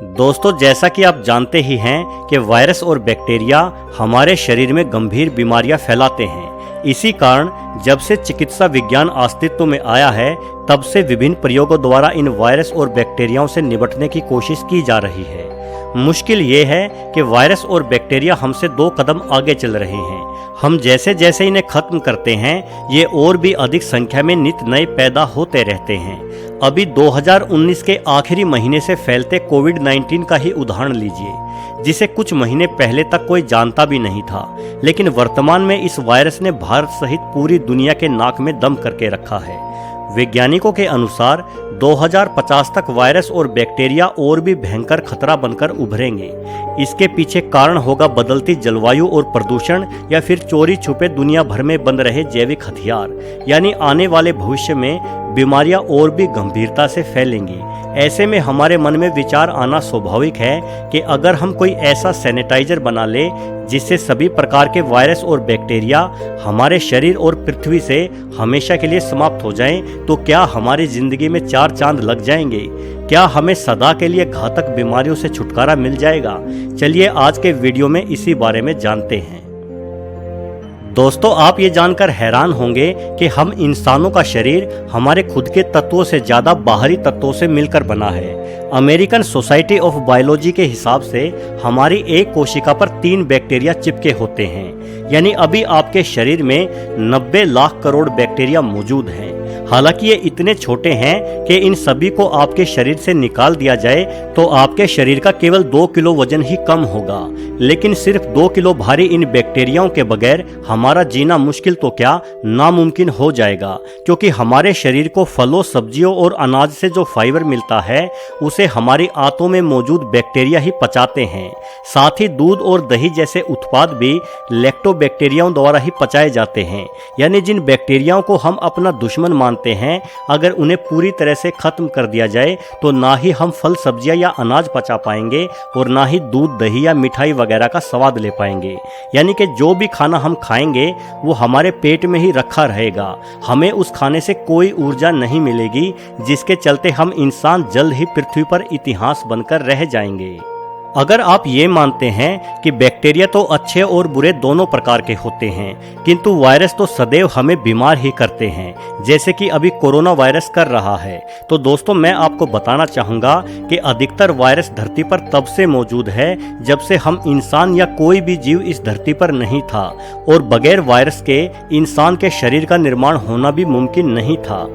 दोस्तों, जैसा कि आप जानते ही हैं कि वायरस और बैक्टीरिया हमारे शरीर में गंभीर बीमारियां फैलाते हैं। इसी कारण जब से चिकित्सा विज्ञान अस्तित्व में आया है, तब से विभिन्न प्रयोगों द्वारा इन वायरस और बैक्टीरियाओं से निपटने की कोशिश की जा रही है। मुश्किल ये है कि वायरस और बैक्टीरिया हमसे 2 कदम आगे चल रहे हैं। हम जैसे जैसे इन्हें खत्म करते हैं, ये और भी अधिक संख्या में नित नए पैदा होते रहते हैं। अभी 2019 के आखिरी महीने से फैलते कोविड-19 का ही उदाहरण लीजिए, जिसे कुछ महीने पहले तक कोई जानता भी नहीं था, लेकिन वर्तमान में इस वायरस ने भारत सहित पूरी दुनिया के नाक में दम करके रखा है। वैज्ञानिकों के अनुसार 2050 तक वायरस और बैक्टीरिया और भी भयंकर खतरा बनकर उभरेंगे। इसके पीछे कारण होगा बदलती जलवायु और प्रदूषण, या फिर चोरी छुपे दुनिया भर में बन रहे जैविक हथियार। यानी आने वाले भविष्य में बीमारियां और भी गंभीरता से फैलेंगी। ऐसे में हमारे मन में विचार आना स्वाभाविक है कि अगर हम कोई ऐसा सैनिटाइजर बना ले जिससे सभी प्रकार के वायरस और बैक्टीरिया हमारे शरीर और पृथ्वी से हमेशा के लिए समाप्त हो जाएं, तो क्या हमारी जिंदगी में 4 चांद लग जाएंगे? क्या हमें सदा के लिए घातक बीमारियों से छुटकारा मिल जाएगा? चलिए आज के वीडियो में इसी बारे में जानते हैं। दोस्तों, आप ये जानकर हैरान होंगे कि हम इंसानों का शरीर हमारे खुद के तत्वों से ज़्यादा बाहरी तत्वों से मिलकर बना है। अमेरिकन सोसाइटी ऑफ बायोलॉजी के हिसाब से हमारी एक कोशिका पर 3 बैक्टीरिया चिपके होते हैं। यानी अभी आपके शरीर में 90 लाख करोड़ बैक्टीरिया मौजूद हैं। हालांकि ये इतने छोटे हैं कि इन सभी को आपके शरीर से निकाल दिया जाए तो आपके शरीर का केवल 2 किलो वजन ही कम होगा। लेकिन सिर्फ 2 किलो भारी इन बैक्टीरियाओं के बगैर हमारा जीना मुश्किल तो क्या नामुमकिन हो जाएगा, क्योंकि हमारे शरीर को फलों, सब्जियों और अनाज से जो फाइबर मिलता है उसे हमारी आंतों में मौजूद बैक्टीरिया ही पचाते हैं। साथ ही दूध और दही जैसे उत्पाद भी लैक्टोबैक्टीरियाओं द्वारा ही पचाए जाते हैं। यानी जिन बैक्टीरियाओं को हम अपना दुश्मन मानते हैं, अगर उन्हें पूरी तरह से खत्म कर दिया जाए तो ना ही हम फल, सब्जियां या अनाज पचा पाएंगे और ना ही दूध, दही या मिठाई वगैरह का स्वाद ले पाएंगे। यानी कि जो भी खाना हम खाएंगे वो हमारे पेट में ही रखा रहेगा। हमें उस खाने से कोई ऊर्जा नहीं मिलेगी, जिसके चलते हम इंसान जल्द ही पृथ्वी पर इतिहास बनकर रह जाएंगे। अगर आप ये मानते हैं कि बैक्टीरिया तो अच्छे और बुरे दोनों प्रकार के होते हैं, किंतु वायरस तो सदैव हमें बीमार ही करते हैं, जैसे कि अभी कोरोना वायरस कर रहा है, तो दोस्तों मैं आपको बताना चाहूँगा कि अधिकतर वायरस धरती पर तब से मौजूद है जब से हम इंसान या कोई भी जीव इस धरती पर नहीं था, और बगैर वायरस के इंसान के शरीर का निर्माण होना भी मुमकिन नहीं था।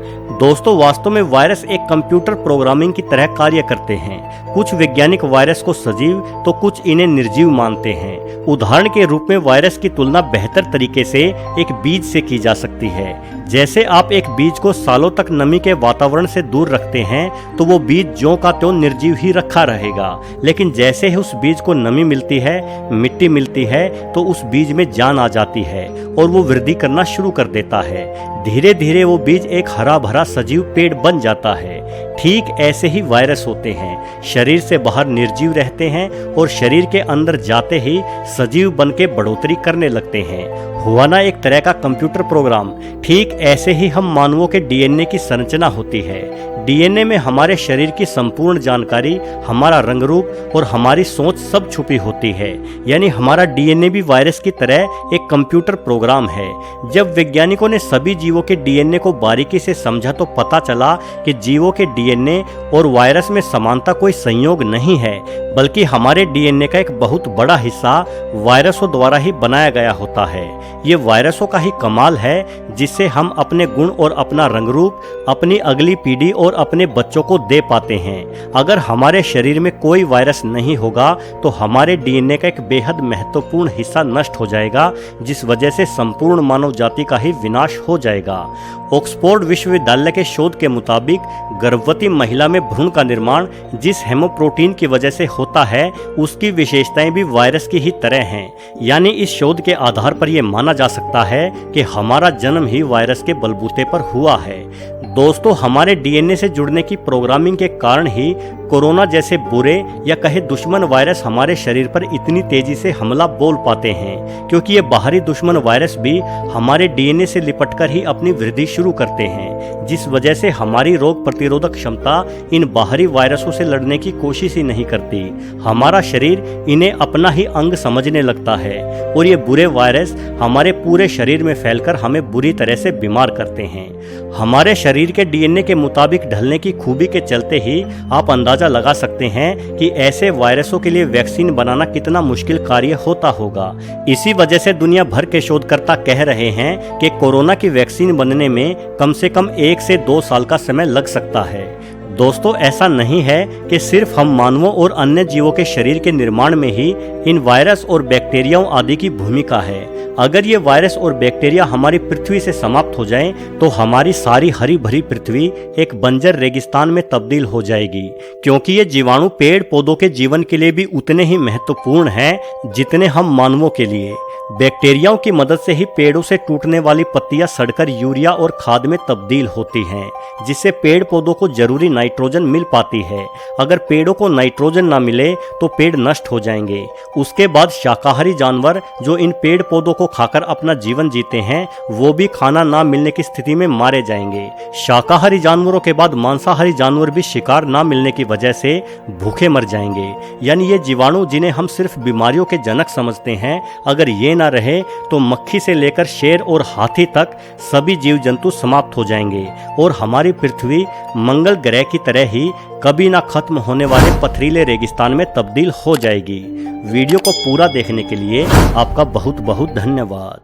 दोस्तों, वास्तव में वायरस एक कंप्यूटर प्रोग्रामिंग की तरह कार्य करते हैं। कुछ वैज्ञानिक वायरस को सजीव तो कुछ इन्हें निर्जीव मानते हैं। उदाहरण के रूप में वायरस की तुलना बेहतर तरीके से एक बीज से की जा सकती है। जैसे आप एक बीज को सालों तक नमी के वातावरण से दूर रखते हैं तो वो बीज ज्यों का त्यों निर्जीव ही रखा रहेगा, लेकिन जैसे ही उस बीज को नमी मिलती है, मिट्टी मिलती है, तो उस बीज में जान आ जाती है और वो वृद्धि करना शुरू कर देता है। धीरे धीरे वो बीज एक हरा भरा सजीव पेड़ बन जाता है। ठीक ऐसे ही वायरस होते हैं, शरीर से बाहर निर्जीव रहते हैं और शरीर के अंदर जाते ही सजीव बन के बढ़ोतरी करने लगते हैं। हुआ ना एक तरह का कंप्यूटर प्रोग्राम। ठीक ऐसे ही हम मानवों के डीएनए की संरचना होती है। डीएनए में हमारे शरीर की संपूर्ण जानकारी, हमारा रंग रूप और हमारी सोच सब छुपी होती है। यानी हमारा डीएनए भी वायरस की तरह एक कंप्यूटर प्रोग्राम है। जब वैज्ञानिकों ने सभी जीवों के डीएनए को बारीकी से समझा तो पता चला कि जीवों के डीएनए और वायरस में समानता कोई संयोग नहीं है, बल्कि हमारे डीएनए का एक बहुत बड़ा हिस्सा वायरसों द्वारा ही बनाया गया होता है। ये वायरसों का ही कमाल है जिससे हम अपने गुण और अपना रंग रूप अपनी अगली पीढ़ी और अपने बच्चों को दे पाते हैं। अगर हमारे शरीर में कोई वायरस नहीं होगा तो हमारे डीएनए का एक बेहद महत्वपूर्ण हिस्सा नष्ट हो जाएगा, जिस वजह से संपूर्ण मानव जाति का ही विनाश हो जाएगा। ऑक्सफोर्ड विश्वविद्यालय के शोध के मुताबिक गर्भवती महिला में भ्रूण का निर्माण जिस हेमोप्रोटीन की वजह से होता है, उसकी विशेषताएं भी वायरस की ही तरह हैं। यानी इस शोध के आधार पर यह माना जा सकता है कि हमारा जन्म ही वायरस के बलबूते पर हुआ है। दोस्तों, हमारे डीएनए से जुड़ने की प्रोग्रामिंग के कारण ही कोरोना जैसे बुरे या कहे दुश्मन वायरस हमारे शरीर पर इतनी तेजी से हमला बोल पाते हैं, क्योंकि ये बाहरी दुश्मन वायरस भी हमारे डीएनए से लिपटकर ही अपनी वृद्धि शुरू करते हैं, जिस वजह से हमारी रोग प्रतिरोधक क्षमता इन बाहरी वायरसों से लड़ने की कोशिश ही नहीं करती। हमारा शरीर इन्हें अपना ही अंग समझने लगता है और ये बुरे वायरस हमारे पूरे शरीर में फैलकर हमें बुरी तरह से बीमार करते हैं। हमारे शरीर के डीएनए के मुताबिक ढलने की खूबी के चलते ही आप अंदाजा लगा सकते हैं कि ऐसे वायरसों के लिए वैक्सीन बनाना कितना मुश्किल कार्य होता होगा। इसी वजह से दुनिया भर के शोधकर्ता कह रहे हैं कि कोरोना की वैक्सीन बनने में कम से कम 1 से 2 साल का समय लग सकता है। दोस्तों, ऐसा नहीं है कि सिर्फ हम मानवों और अन्य जीवों के शरीर के निर्माण में ही इन वायरस और बैक्टीरियाओं आदि की भूमिका है। अगर ये वायरस और बैक्टीरिया हमारी पृथ्वी से समाप्त हो जाएं, तो हमारी सारी हरी भरी पृथ्वी एक बंजर रेगिस्तान में तब्दील हो जाएगी, क्योंकि ये जीवाणु पेड़ पौधों के जीवन के लिए भी उतने ही महत्वपूर्ण हैं जितने हम मानवों के लिए। बैक्टीरियाओं की मदद से ही पेड़ों से टूटने वाली पत्तियां सड़कर यूरिया और खाद में तब्दील होती हैं, जिससे पेड़ पौधों को जरूरी नाइट्रोजन मिल पाती है। अगर पेड़ों को नाइट्रोजन ना मिले तो पेड़ नष्ट हो जाएंगे। उसके बाद शाकाहारी जानवर जो इन पेड़ पौधों को खाकर अपना जीवन जीते हैं, वो भी खाना ना मिलने की स्थिति में मारे जाएंगे। शाकाहारी जानवरों के बाद मांसाहारी जानवर भी शिकार ना मिलने की वजह से भूखे मर जाएंगे। यानी ये जीवाणु जिन्हें हम सिर्फ बीमारियों के जनक समझते हैं, अगर ये ना रहे तो मक्खी से लेकर शेर और हाथी तक सभी जीव जंतु समाप्त हो जाएंगे और हमारी पृथ्वी मंगल ग्रह की तरह ही कभी ना खत्म होने वाले पथरीले रेगिस्तान में तब्दील हो जाएगी। वीडियो को पूरा देखने के लिए आपका बहुत बहुत धन्यवाद।